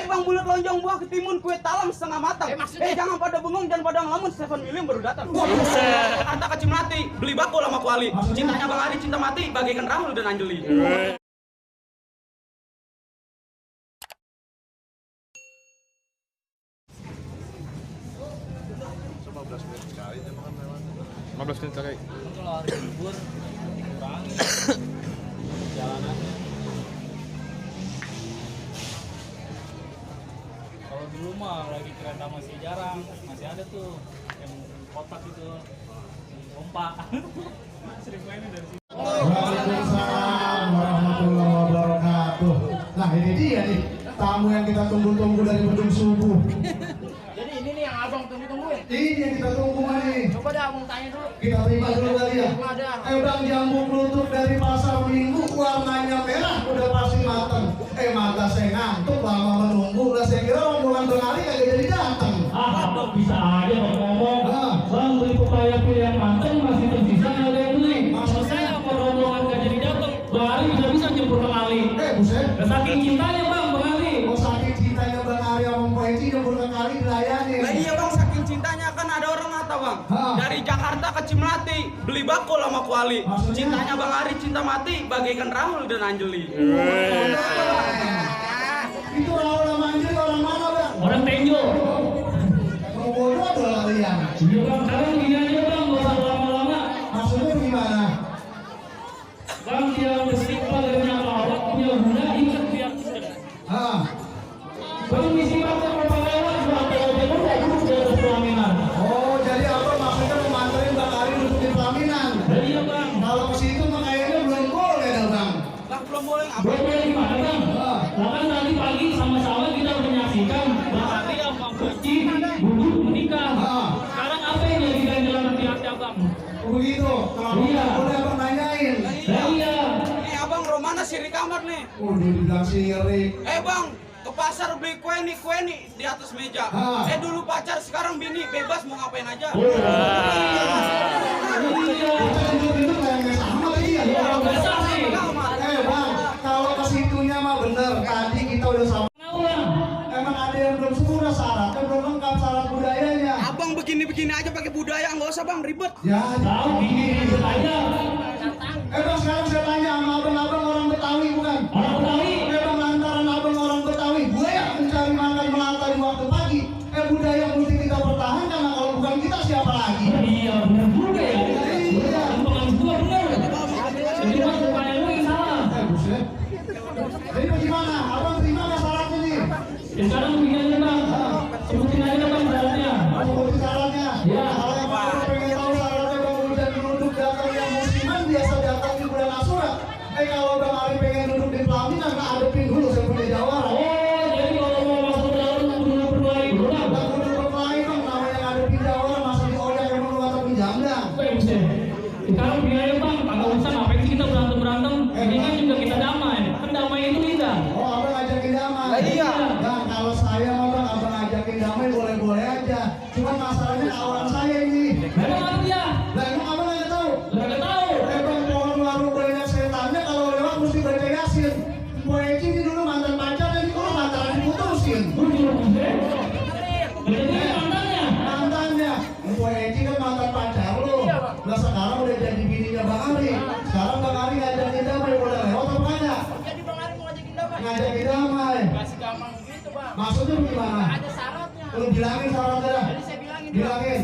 Bang bulat lonjong buah ketimun kue talam setengah matang. Jangan pada bengong dan pada ngelamun, 7 Million baru datang. Jakarta ke Cimrati, beli bakul sama kuali. Cintanya Bang Ari cinta mati bagaikan Rahul dan Anjeli. Belas menit sekali. Kalau hari libur kurangi jalanan. Kalau dulu mah lagi kereta masih jarang, masih ada tuh yang kotak itu pompa. Sering mainin dari sini. Waalaikumsalam warahmatullahi wabarakatuh. Nah ini dia nih tamu yang kita tunggu-tunggu dari ujung subuh. Jadi ini nih yang abang tunggu-tungguin. Ini yang kita tunggu nih. Coba dah abang tanya dulu. Kita terima dulu kali ya. Bang jambu pelutut dari pasar Minggu warnanya merah udah pasti mateng. Mata saya ngantuk lama menunggu. Lah saya kira rombongan Bang Ali kagak jadi datang. Abang bisa aja ngomong. Bang beli pepaya yang mateng masih tersisa nggak ada yang beli. Maksud saya apa rombongan nggak jadi datang? Bang Ali bisa nyebur Bang Ali. Buset. Saking cintanya Bang Ali. Oh saking cintanya Bang Ali sama Mbak Eci nyebur Bang Ali dilayani. Lah iya Bang, saking cintanya kan ada orang ngata Bang. Dari Jakarta ke Cimrati, beli bakul sama kuali. Cintanya Bang Ari cinta mati bagaikan Rahul dan Anjeli. Itu Rahul sama Anjeli orang mana Bang? Orang Tenjo. Bodoh ada kalian. Iya Bang, sekarang gini aja Bang, nggak usah lama-lama. Maksudnya gimana? Bang dia beristighfar dari nyakawak punya guna ingat biar Bang misi bakal berapa lewat Bang, kalau dia udah duduk di atas pelaminan. Oh, jadi apa maksudnya mau nganterin Bang Ari duduk di pelaminan? Iya Bang. Kalau ke situ mah kayaknya belum boleh dah Bang. Bang belum boleh apa? Belum boleh gimana Bang? Nah kan nanti pagi sama-sama kita udah menyaksikan Bang Ari sama Bang Haji duduk menikah. Sekarang apa yang jadi ganjalan hati-hati Abang? Begitu. Kalau Iya. boleh Abang nanyain. Iya. Ini abang Romana sirik kamar nih. Udah dibilang sirik. Bang, ke pasar beli kue nih di atas meja. Dulu pacar, sekarang bini, bebas mau ngapain aja. Itu kayaknya sama lagi ya. Bang, kalau ke situnya mah bener. Tadi kita udah sama. Emang ada yang belum sempurna syaratnya, belum lengkap syarat budayanya. Abang begini-begini aja pakai budaya, nggak usah Bang ribet. Ya, Tahu gini aja. Bang sekarang saya tanya sama abang-abang orang Betawi bukan? Orang Betawi. Bang lantaran abang orang Betawi, gue yang mencari makan melata di waktu pagi. Budaya mesti kita pertahankan, karena kalau bukan kita siapa lagi? Iya benar juga ya. Iya. Pengen gua benar. Jadi Bang bukan lu yang salah. Buset. Jadi bagaimana? Abang terima nggak syaratnya nih? Ya sekarang begini Bang. Sebutin aja Bang syaratnya. Sebutin syaratnya. Ya. Kalau yang pengen tahu syaratnya Bang udah duduk datang yang musliman biasa datang di bulan Asyura. Kalau Bang Ari pengen duduk di pelaminan, nggak adepin dulu saya punya jawara. Oh, jadi kalau mau masuk ke dalam kudu berdua itu Bang. Bang kudu berkelahi Bang, namanya ngadepin jawara masa di oyak emang lu atau pinjamdang. Sekarang biaya Bang, kagak usah ngapain sih kita berantem. Ini kan juga kita damai. Kan damai itu kita. Oh, abang ngajakin damai. Iya. Bang, kalau saya mah Bang, abang ngajakin damai boleh-boleh aja. Cuma masalahnya kawan saya ini. Memang apa dia? Lah emang abang nggak tahu? Nggak tahu. Bang, pohon warung banyak setannya, kalau lewat mesti baca Yasin. Mbak Eci ini dulu mantan pacar, dan dulu mantan diputusin. Jadi mantannya. Mantannya. Mbak Eci kan mantan pacar lo. Lah sekarang udah jadi bininya Bang Ari. Sekarang Bang Ari ngajakin damai, boleh lewat apa enggak? Jadi Bang Ari mau ngajakin damai. Ngajakin damai. Kasih gampang gitu Bang. Maksudnya gimana? Ada syaratnya. Lu bilangin syaratnya dah. Jadi saya bilangin. Bilangin.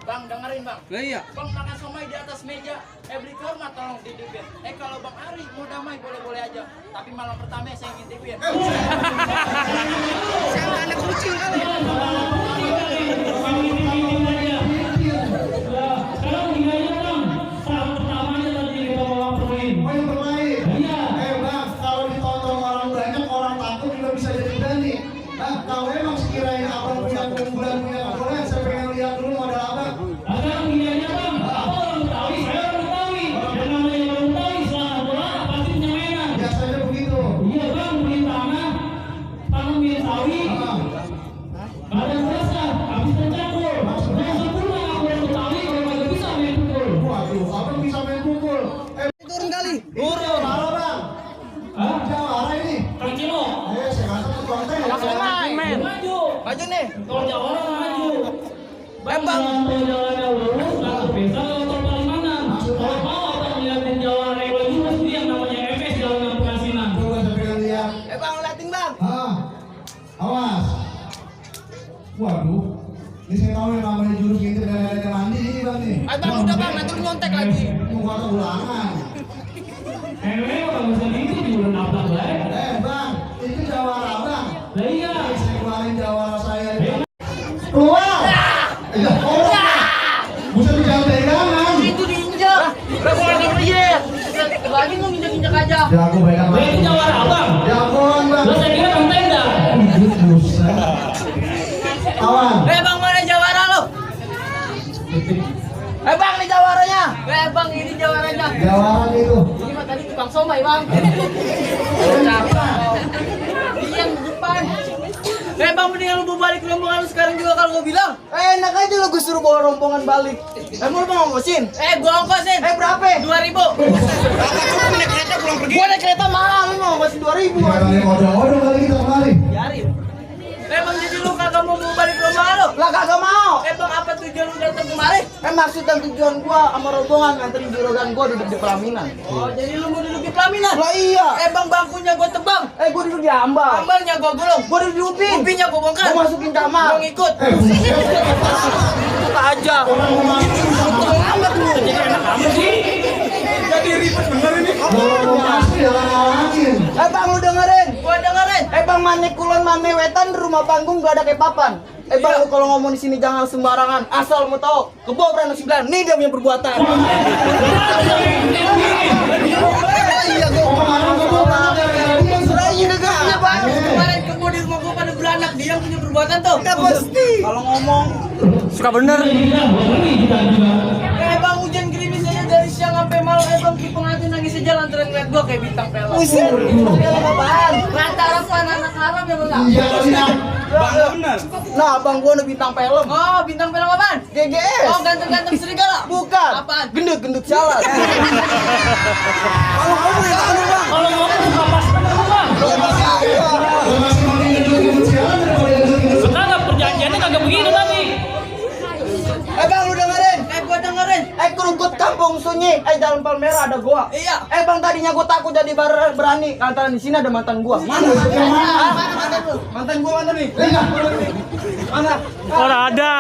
Bang dengerin Bang. Lah iya. Bang makan somai di atas meja. Beli kurma tolong titipin. Kalau Bang Ari mau damai boleh-boleh aja. Tapi malam pertama saya ngintipin. Saya anak kucing kali. Sekarang gini aja Bang. Syarat pertamanya tadi kita bawa permain. Oh yang bermain? Iya. Bang, kalau ditonton orang banyak, orang takut juga bisa jadi berani. Kalau emang sekiranya abang punya keunggulan, punya kebolehan, saya pengen lihat dulu modal abang. Sekarang gini aja Bang. Apa orang Betawi? Saya orang Betawi. Yang namanya orang Betawi selama bola pasti punya mainan. Biasanya begitu. Iya Bang, beli tanah milik sawi. Gak ada berasa, habis tercampur. Nah sempurna aku orang Betawi kalau nggak bisa main pukul. Waduh, abang bisa main pukul. Turun kali. Turun. Mana bang? Hah? Jawara ini. Kang Cino. Saya kata tukang teh. Langsung men. Maju. Maju nih. Tol Jawara maju. Bang. Tol Jawara lurus, nggak bisa lewat tol Palimanan. Kalau mau abang ngeliatin Jawara yang lagi lurus, dia yang namanya MS Jalan Pengasinan. Coba sampean lihat. Bang, liatin bang. Awas. Waduh. Ini saya tahu yang namanya jurus ini ada mandi ini bang nih. Bang, udah bang, nanti lu nyontek lagi. Tunggu ada ulangan. Kalau misalnya itu juga nabrak baik. Bang, itu jawara bang. Lah iya. Saya keluarin jawara saya. Keluar. Orang. Bisa dijaga pegangan. Itu diinjak. Berapa orang yang lihat? Lagi mau injak-injak aja. Jago pegang. Lah itu Jawara abang. Jagoan bang. Lah saya kira bang tenda. Buset. Kawan. Bang, mana Jawara lo? Bang, ini Jawaranya. Bang, ini Jawaranya. Jawara itu. Ini mah tadi tukang somai, Bang. Dia yang di depan. Bang, mendingan lu balik ke rombongan lu sekarang juga kalau gue bilang. Enak aja lu gue suruh bawa rombongan balik. Emang lu mau ngongkosin? Gue ongkosin. Berapa? 2.000. Cukup naik kereta pulang pergi. Gua naik kereta mahal, lu mau ngongkosin 2.000. Kali odong-odong kali kita kembali. Biarin. Bang, jadi lu kagak mau balik ke rumah lu? Lah kagak mau. Bang, apa tujuan lu datang kemari? Maksud dan tujuan gua sama rombongan nganterin juragan gua duduk di pelaminan. Oh, jadi lu mau duduk di pelaminan? Lah iya. Bang, bangkunya gua tebang. Gua duduk di ambang. Ambalnya gua gulung. Gua duduk di upin. Upinnya gua bongkar. Gua masukin kamar. Gua ngikut. Suka aja. Orang mau masuk. Amat lu. Jadi enak amat sih. Jadi ribet bener ini. Kalau mau masuk jangan ngalahin. Bang, lu dengerin. Gua dengerin. Bang, mane kulon mane wetan di rumah panggung gak ada kepapan. Bang, lu kalau ngomong di sini jangan sembarangan. Asal mau tahu, kebo berani sebelah. Nih dia punya perbuatan. Iya, gua kemarin kebo Suraya juga punya bang. Kemarin kebo di rumah gua pada beranak. Dia yang punya perbuatan tuh. Udah pasti. Kalau ngomong suka bener. Bang, hujan gerimis aja dari siang sampai malam. Bang, di pengantin nangis aja lantaran ngeliat gua kayak bintang pelan. Buset. Film apaan? Lantaran pan anak haram ya bang? Iya kali nak. Bang, bener. Nah, bang gua ada bintang film. Oh, bintang film apaan? GGS. Oh, ganteng-ganteng serigala. Bukan. Apaan? Gendut-gendut salad. Kalau kamu ya tahu bang. Kalau mau buka pas bener bang. Kalau masih mau ngedut-ngedut sekarang daripada ngedut-ngedut. Sekarang perjanjiannya kagak begini tadi. Bang, lu dengerin. Gua dengerin. Kerukut kampung sunyi. Jalan Palmera ada gua. Iya. Bang, tadinya gua takut jadi berani. Lantaran di sini ada mantan gua. Mana? Mana mantan lu? Mantan gua mana nih? Mana? Orang ada.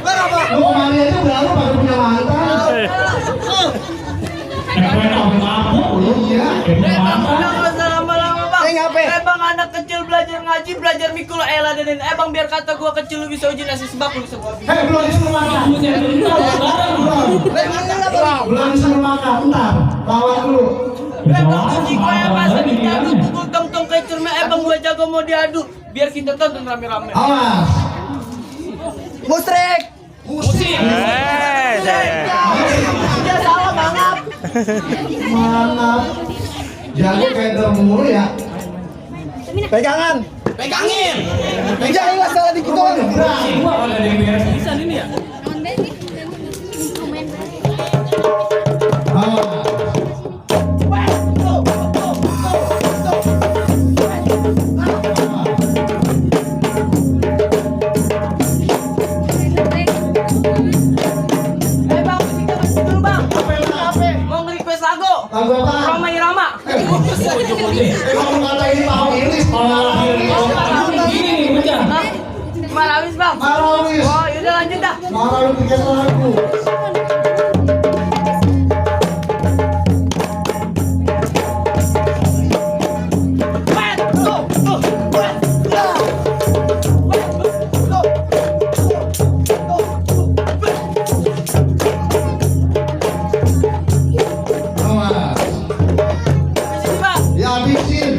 Berapa? Lu kemarin aja baru baru punya mantan. Iya. Bang, udah nggak usah lama-lama bang. Bang, anak kecil belajar ngaji, belajar mikul eladenin. Bang, biar kata gua kecil lu bisa uji nasi sebab lu bisa gua bikin. Belum disuruh makan. Belum disuruh makan. Bentar. Lawan dulu. Bang, uji gua yang pas lagi diadu, pukul tong-tong kayak cermin. Bang, gua jago mau diadu. Biar kita tonton rame-rame. Awas. Musrik. Musik. Dia salah banget. Mana? Jago kayak termulu ya. Pegangan. Pegangin. Jangan nggak salah dikit doang. Gua ada yang beres pisan ini ya. Awas. Bang, kita masih dulu bang. Mau nge-request lagu. Lagu apa? Roma Irama. Emang kata ini tahu ini Begini nih bocah. Gimana habis bang? Marawis. Oh, yaudah lanjut dah. Marawis bikin lagu. Awas. Sini bang. Ya habisin.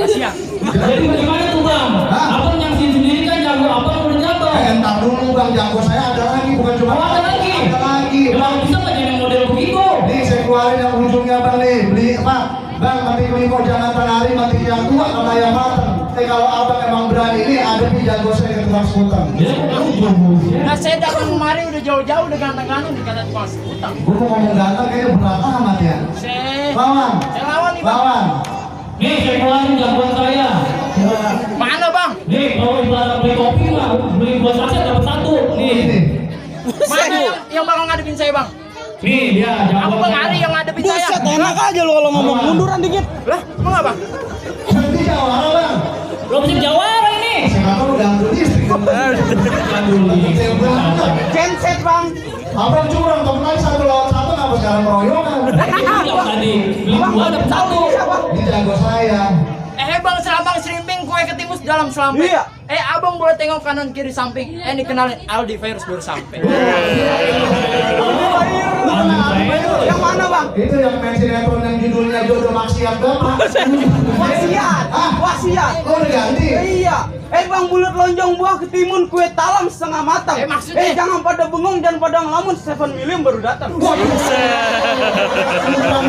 kasihan. Jadi bagaimana tuh bang? Hah? Abang yang sendiri kan jago, abang udah jatuh. Entar dulu bang, jago saya ada lagi, bukan cuma Oh, ada lagi? Ada lagi. Bang bisa nggak jadi model begitu? Nih saya keluarin yang ujungnya bang nih, beli apa? Bang, mati kau jangan tenari, mati yang tua sama yang matang. Kalau abang emang berani ini, ada di jago saya ke tukang skuter. Nah saya datang kemari udah jauh-jauh udah ganteng-ganteng dikata tukang skuter. Gue mau ngomong ganteng kayaknya berat amat ya. Lawan, Saya lawan nih bang. lawan. Nih saya keluarin jagoan saya. Mana bang? Nih kalau ibarat beli kopi mah, beli dua saset dapat satu. Nih, Ini. Mana yang bakal ngadepin saya bang? nih dia jagoan Aku bang saya. Ari yang ngadepin saya. Buset, enak aja lu kalau ngomong, munduran dikit. Lah, emang apa? Nanti jawara bang. Lo bisa jawara ini. Saya tahu ganggu istri. Genset bang. Abang curang, temen lain 1 lawan 1 ngapa sekarang meroyokan? Yang tadi beli dua dapat satu. Ini jago saya. Bang selambang serimping kue ketimus dalam selamping. Iya. Abang boleh tengok kanan kiri samping. Ini kenalin Aldi Virus baru sampai. Yang mana bang? Itu yang main sinetron yang judulnya Jodoh Maksiat Bapak. Wasiat. Hah? Wasiat. Oh udah ganti? Iya. Bang bulat lonjong buah ketimun kue talam setengah matang. Maksudnya? Jangan pada bengong dan pada ngelamun 7 Million baru datang. Bukan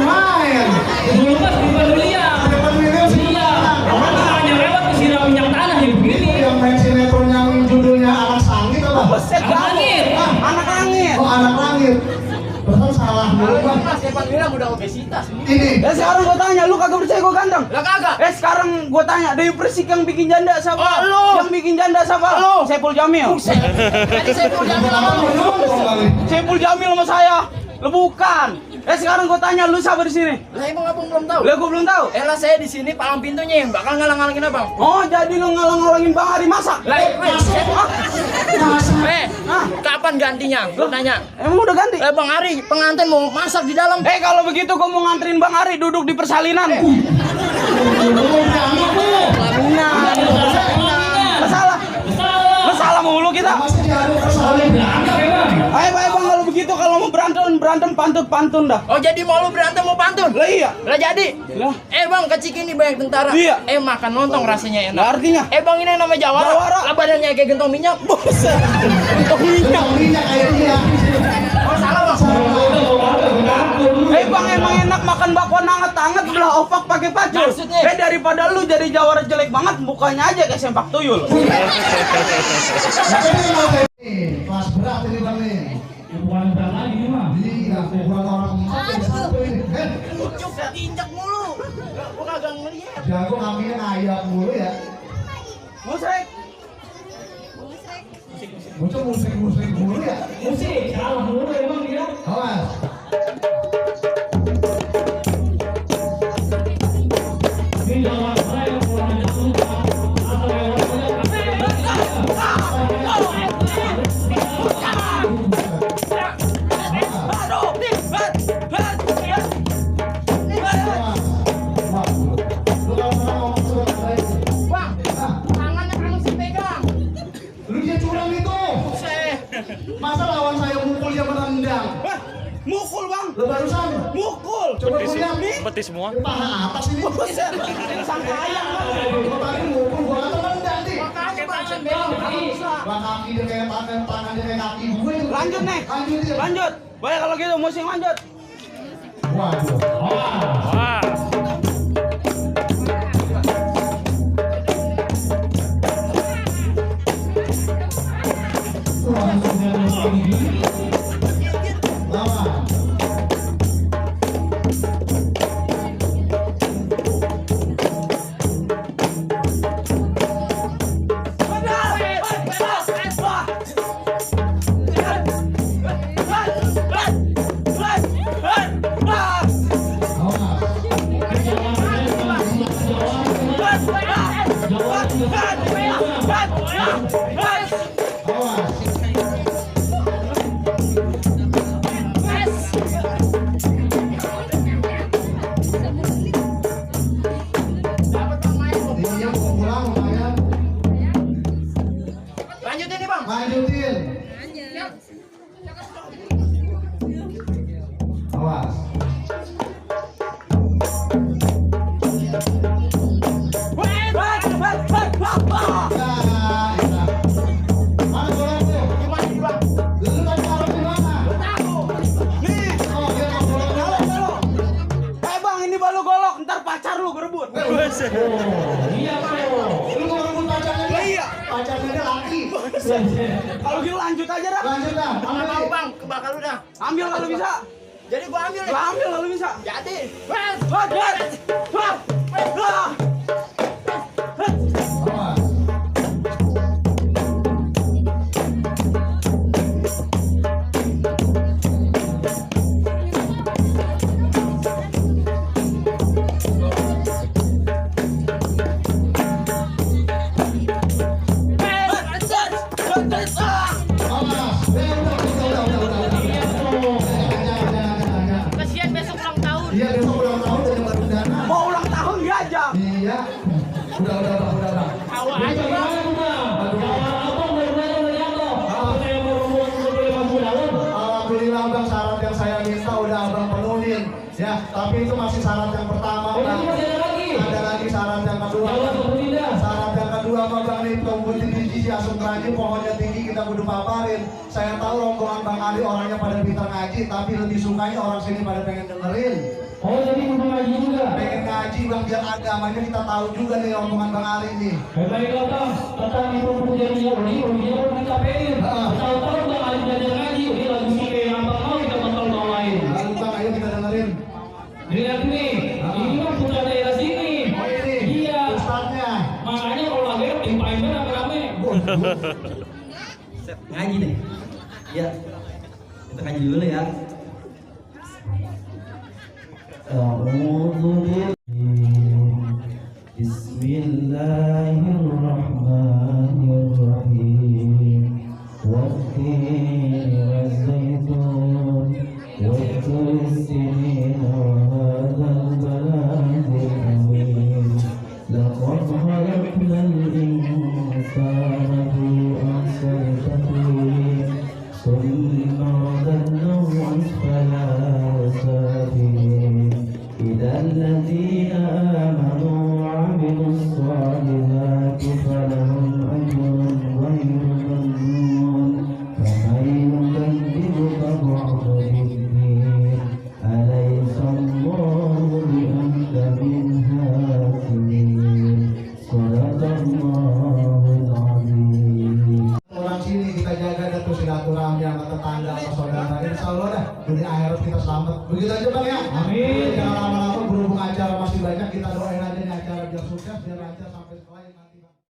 main. Dulu pas di Badulia. Depan miliar sih. Iya. Orang hanya lewat ke siram minyak tanah ya begini. Yang main sinetron yang judulnya Anak Sangit apa? Buset Anak langit. Anak langit. Oh Anak Langit. Betul salah dulu bang. Mas Depan Wilam udah obesitas. Ini. Sekarang gua tanya, lu kagak percaya gua ganteng? Lah kagak. Sekarang gua tanya, Dewi Persik yang bikin janda siapa? Oh, lu. Yang bikin janda siapa? Lu. Saiful Jamil. Tadi saya mau jamin Kenapa sama mau nonton kali? Saiful Jamil sama saya. Lu bukan. Sekarang gua tanya, lu siapa di sini? Lah emang abang belum tahu. Lah gua belum tahu. Lah saya di sini palang pintunya yang bakal ngalang-ngalangin abang. Oh, jadi lu ngalang-ngalangin Bang Ari masak? Lah, Hah? kapan gantinya? Gua tanya. Emang udah ganti? Bang Ari, pengantin mau masak di dalam. Kalau begitu gua mau nganterin Bang Ari duduk di persalinan. Pelaminan. Masalah. Masalah mulu kita. Masih diadu persalin. Ayo Bang, kalau begitu kalau mau berantem pantun dah. Oh jadi mau lu berantem mau pantun? Lah iya. Lah jadi? Lah. Bang kecik ini banyak tentara. Iya. Makan lontong rasanya enak. Lah artinya? Bang ini nama Jawara. Jawara. Lah badannya kayak gentong minyak. Buset. Untuk minyak. Minyak kayak dia. Oh salah bang. Bang emang enak makan bakwan anget-anget belah opak pakai pacul. Maksudnya? Daripada lu jadi Jawara jelek banget mukanya aja kayak sempak tuyul. Kelas berat ini bang nih. Bukan berat lagi ini mah. Iya, bukan orang empat yang satu ini. Cuk diinjak mulu. Gua kagak ngeliat. Jago ngambilnya ngayak mulu ya. Musrek. Bocah musik mulu ya. Musik salah mulu emang dia. Awas. Ini jangan saya kurang ajar sumpah. Atau yang Wah, lu kalau pernah ngomong surat baik. Bang, tangannya kagak sih pegang. Lu dia curang itu. Masa lawan saya mukul dia menendang? Mukul Bang. Lu barusan Mukul. coba gua lihat nih. Peti semua. Paha atas ini. Buset. Sangka ayam. Gua tadi mukul gua kata nendang nih. Makanya bang saya pegang kagak bisa. Lah kaki dia kayak tangan dia kayak kaki gue itu. Lanjut nih. Lanjut dia. Lanjut. Baik kalau gitu musik lanjut. Waduh. Wah. Lawan. Awas. Mana bola tuh? Gimana sih bang? Lu tadi taruh di mana? Tahu. Nih. Oh, dia mau bola dulu. Bang, ini balu golok, ntar pacar lu berebut. Iya bro. Lu mau rebut pacarnya dia? Iya. Pacarnya dia laki. Kalau gitu lanjut aja dah. Lanjut dah. Mana Ambil mau nih. bang? Kebakar lu dah. Ambil kalau bisa. Jadi gua ambil nih. Gua ambil kalau bisa. Jadi. Wah, wah. Wah. Awas. Awas. Udah. Jangan. Kasihan besok ulang tahun. Iya besok ulang tahun dari baru dana. Mau ulang tahun diajak. Iya. Udah. Tawa aja bang. Alhamdulillah bang, syarat yang saya minta udah abang penuhin. Ya, tapi itu masih syarat yang pertama bang. Ada lagi syarat yang kedua. Syarat yang kedua bang nih, pembunyi biji asum rajin, pohonnya tinggi kita kudu paparin. Saya tahu rombongan Bang Ali orangnya pada pintar ngaji, tapi lebih sukanya orang sini pada pengen dengerin. Oh jadi kudu ngaji juga. Pengen ngaji bang, biar agamanya kita tahu juga nih rombongan Bang Ali nih. Baiklah bang, tentang itu perjanjian ini pun dicapain. Tahu-tahu bang Ali belajar ngaji, ini lagu sih kayak abang mau kita kontrol orang lain. Lalu bang, ayo kita dengerin. Lihat nih, ini kan putra daerah sini. Oh ini, Iya. ustadznya. Makanya kalau lagi timpain kan rame-rame. Ngaji nih. Ya. Kita ngaji dulu ya. Bismillahirrahmanirrahim. Wat-tini waz-zaitun wat-turi sinin wa hadzal baladil amin. Laqad khalaqnal insana fi ahsani taqwim. Thumma radadnahu asfala safilin. إلى الذين آمنوا وعملوا الصالحات فلهم أجر غير ممنون. فمن يكذبك بعد الدين أليس الله بأحكم الحاكمين. صدق الله العظيم. Orang sini kita jaga dah tuh silaturahmi sama tetangga sama saudara. Insya Allah dah dunia akhirat kita selamat. Begitu aja bang ya. Amin. Jangan lama-lama, berhubung acara masih banyak, kita doain aja nih acara biar sukses, biar lancar sampai sekolah nanti.